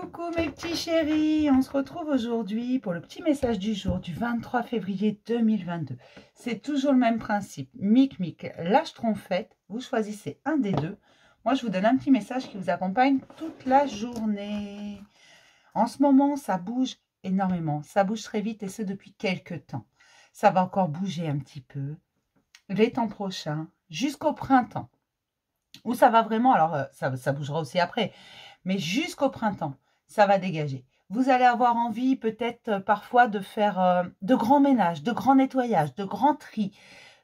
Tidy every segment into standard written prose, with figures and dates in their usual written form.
Coucou mes petits chéris, on se retrouve aujourd'hui pour le petit message du jour du 23 février 2022. C'est toujours le même principe, mic, lâche trompette, vous choisissez un des deux. Moi je vous donne un petit message qui vous accompagne toute la journée. En ce moment ça bouge énormément, ça bouge très vite et ce depuis quelques temps. Ça va encore bouger un petit peu, les temps prochains, jusqu'au printemps. Où ça va vraiment, alors ça bougera aussi après, mais jusqu'au printemps, ça va dégager. Vous allez avoir envie peut-être parfois de faire de grands ménages, de grands nettoyages, de grands tris,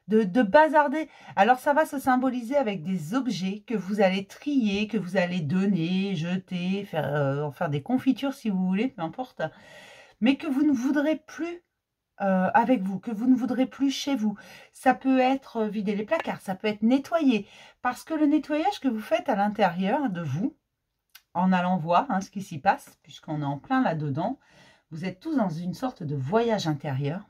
de bazarder. Alors ça va se symboliser avec des objets que vous allez trier, que vous allez donner, jeter, en faire des confitures si vous voulez, peu importe, mais que vous ne voudrez plus avec vous, que vous ne voudrez plus chez vous. Ça peut être vider les placards, ça peut être nettoyer, parce que le nettoyage que vous faites à l'intérieur de vous, en allant voir ce qui s'y passe, puisqu'on est en plein là-dedans, vous êtes tous dans une sorte de voyage intérieur.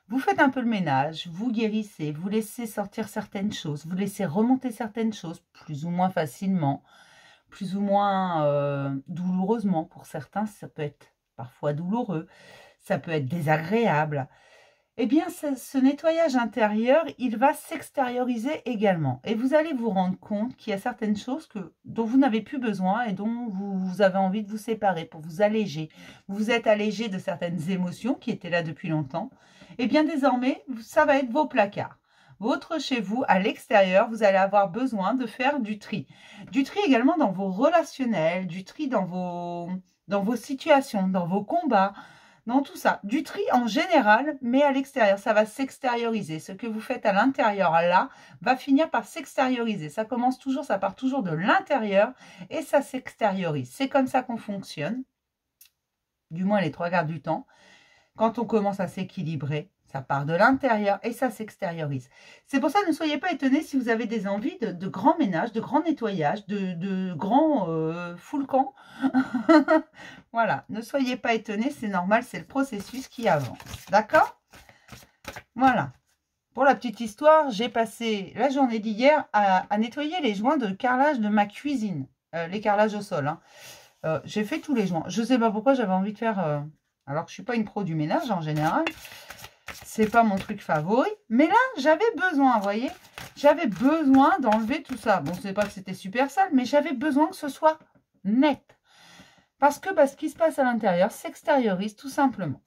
Vous faites un peu le ménage, vous guérissez, vous laissez sortir certaines choses, vous laissez remonter certaines choses, plus ou moins facilement, plus ou moins douloureusement. Pour certains, ça peut être parfois douloureux, ça peut être désagréable. Eh bien, ce nettoyage intérieur, il va s'extérioriser également. Et vous allez vous rendre compte qu'il y a certaines choses dont vous n'avez plus besoin et dont vous avez envie de vous séparer pour vous alléger. Vous vous êtes allégé de certaines émotions qui étaient là depuis longtemps. Eh bien, désormais, ça va être vos placards. Votre chez vous, à l'extérieur, vous allez avoir besoin de faire du tri. Du tri également dans vos relationnels, du tri dans vos situations, dans vos combats, dans tout ça. Du tri en général, mais à l'extérieur, ça va s'extérioriser. Ce que vous faites à l'intérieur, là, va finir par s'extérioriser. Ça commence toujours, ça part toujours de l'intérieur et ça s'extériorise. C'est comme ça qu'on fonctionne, du moins les 3/4 du temps. Quand on commence à s'équilibrer, ça part de l'intérieur et ça s'extériorise. C'est pour ça, ne soyez pas étonnés si vous avez des envies de grands ménages, de grands nettoyages, de grands full camp. Voilà, ne soyez pas étonnés, c'est normal, c'est le processus qui avance. D'accord? Voilà. Pour la petite histoire, j'ai passé la journée d'hier à nettoyer les joints de carrelage de ma cuisine. Les carrelages au sol. J'ai fait tous les joints. Je ne sais pas pourquoi j'avais envie de faire... alors que je ne suis pas une pro du ménage en général. C'est pas mon truc favori. Mais là, j'avais besoin, vous voyez. J'avais besoin d'enlever tout ça. Bon, c'est pas que c'était super sale, mais j'avais besoin que ce soit net. Parce que ce qui se passe à l'intérieur s'extériorise tout simplement.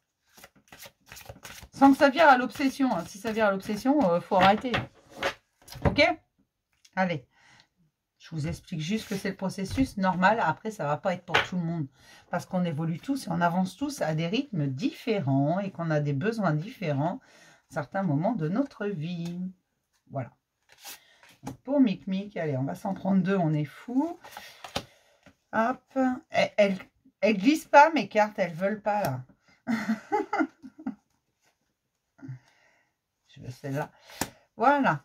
Sans que ça vire à l'obsession. Si ça vire à l'obsession, il faut arrêter. Ok? Allez. Je vous explique juste que c'est le processus normal. Après, ça ne va pas être pour tout le monde. Parce qu'on évolue tous et on avance tous à des rythmes différents et qu'on a des besoins différents à certains moments de notre vie. Voilà. Donc, pour Mic, allez, on va s'en prendre deux, on est fou. Hop. Elles glissent pas, mes cartes, elles veulent pas là. Je veux celle-là. Voilà.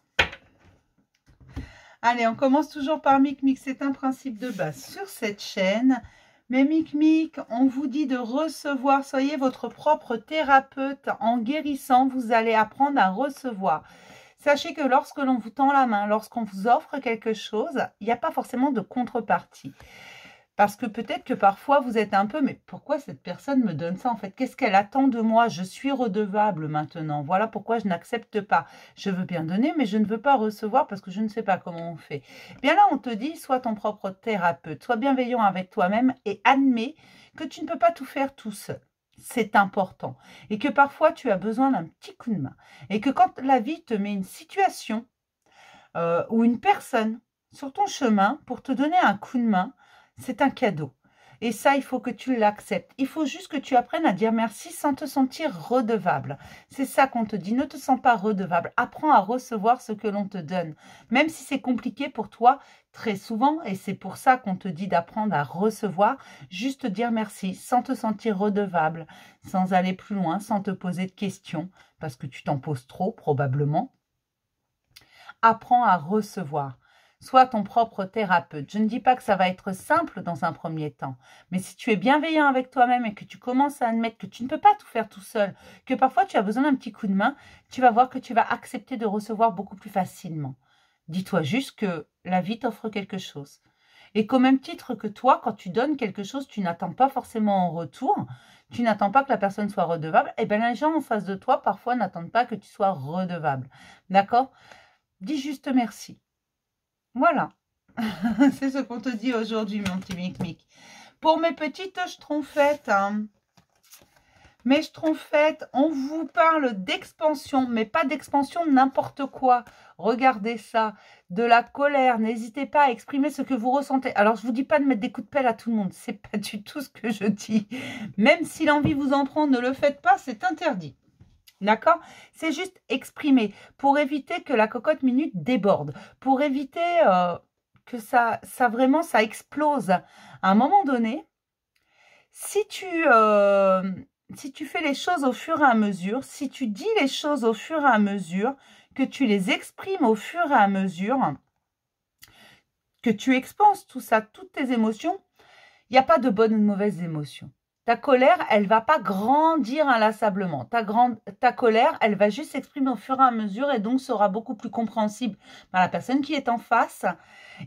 Allez, on commence toujours par Mic. C'est un principe de base sur cette chaîne. Mais Mic, on vous dit de recevoir. Soyez votre propre thérapeute. En guérissant, vous allez apprendre à recevoir. Sachez que lorsque l'on vous tend la main, lorsqu'on vous offre quelque chose, il n'y a pas forcément de contrepartie. Parce que peut-être que parfois vous êtes un peu, mais pourquoi cette personne me donne ça en fait? Qu'est-ce qu'elle attend de moi? Je suis redevable maintenant. Voilà pourquoi je n'accepte pas. Je veux bien donner, mais je ne veux pas recevoir parce que je ne sais pas comment on fait. Bien là, on te dit, sois ton propre thérapeute, sois bienveillant avec toi-même et admets que tu ne peux pas tout faire tout seul. C'est important. Et que parfois, tu as besoin d'un petit coup de main. Et que quand la vie te met une situation ou une personne sur ton chemin pour te donner un coup de main, c'est un cadeau. Et ça, il faut que tu l'acceptes. Il faut juste que tu apprennes à dire merci sans te sentir redevable. C'est ça qu'on te dit. Ne te sens pas redevable. Apprends à recevoir ce que l'on te donne. Même si c'est compliqué pour toi, très souvent, et c'est pour ça qu'on te dit d'apprendre à recevoir, juste dire merci sans te sentir redevable, sans aller plus loin, sans te poser de questions, parce que tu t'en poses trop, probablement. Apprends à recevoir. Sois ton propre thérapeute. Je ne dis pas que ça va être simple dans un premier temps, mais si tu es bienveillant avec toi-même et que tu commences à admettre que tu ne peux pas tout faire tout seul, que parfois tu as besoin d'un petit coup de main, tu vas voir que tu vas accepter de recevoir beaucoup plus facilement. Dis-toi juste que la vie t'offre quelque chose Et qu'au même titre que toi, quand tu donnes quelque chose, tu n'attends pas forcément en retour, tu n'attends pas que la personne soit redevable, et bien les gens en face de toi, parfois, n'attendent pas que tu sois redevable. D'accord? Dis juste merci. Voilà. C'est ce qu'on te dit aujourd'hui, mon petit Mic-Mic. Pour mes petites schtroumpfettes, mes schtroumpfettes, on vous parle d'expansion, mais pas d'expansion n'importe quoi. Regardez ça, de la colère. N'hésitez pas à exprimer ce que vous ressentez. Alors, je ne vous dis pas de mettre des coups de pelle à tout le monde. C'est pas du tout ce que je dis. Même si l'envie vous en prend, ne le faites pas, c'est interdit. D'accord? C'est juste exprimer pour éviter que la cocotte minute déborde, pour éviter que ça explose. À un moment donné, si tu fais les choses au fur et à mesure, si tu dis les choses au fur et à mesure, que tu les exprimes au fur et à mesure, que tu expanses tout ça, toutes tes émotions, il n'y a pas de bonnes ou de mauvaises émotions. Ta colère, elle ne va pas grandir inlassablement. Ta colère, elle va juste s'exprimer au fur et à mesure et donc sera beaucoup plus compréhensible par la personne qui est en face.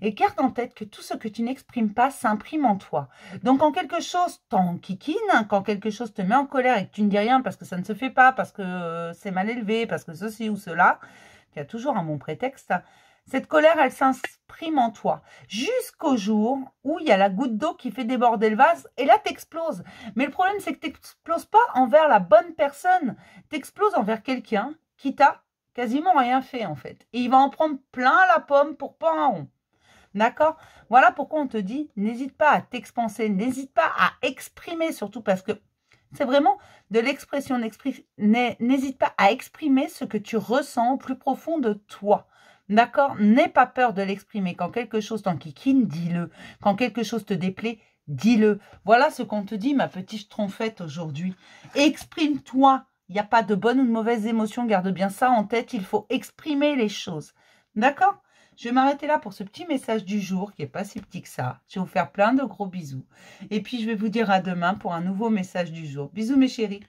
Et garde en tête que tout ce que tu n'exprimes pas s'imprime en toi. Donc quand quelque chose t'enquiquine, quand quelque chose te met en colère et que tu ne dis rien parce que ça ne se fait pas, parce que c'est mal élevé, parce que ceci ou cela, il y a toujours un bon prétexte. Cette colère, elle s'imprime en toi jusqu'au jour où il y a la goutte d'eau qui fait déborder le vase et là, t'exploses. Mais le problème, c'est que tu n'exploses pas envers la bonne personne. Tu exploses envers quelqu'un qui t'a quasiment rien fait en fait. Et il va en prendre plein la pomme pour pas un rond. D'accord? Voilà pourquoi on te dit, n'hésite pas à t'expanser, n'hésite pas à exprimer, surtout parce que c'est vraiment de l'expression. N'hésite pas à exprimer ce que tu ressens au plus profond de toi. D'accord? N'aie pas peur de l'exprimer. Quand quelque chose t'enquiquine, dis-le. Quand quelque chose te déplaît, dis-le. Voilà ce qu'on te dit, ma petite schtroumpfette, aujourd'hui. Exprime-toi. Il n'y a pas de bonne ou de mauvaise émotion. Garde bien ça en tête. Il faut exprimer les choses. D'accord? Je vais m'arrêter là pour ce petit message du jour qui n'est pas si petit que ça. Je vais vous faire plein de gros bisous. Et puis, je vais vous dire à demain pour un nouveau message du jour. Bisous mes chéris.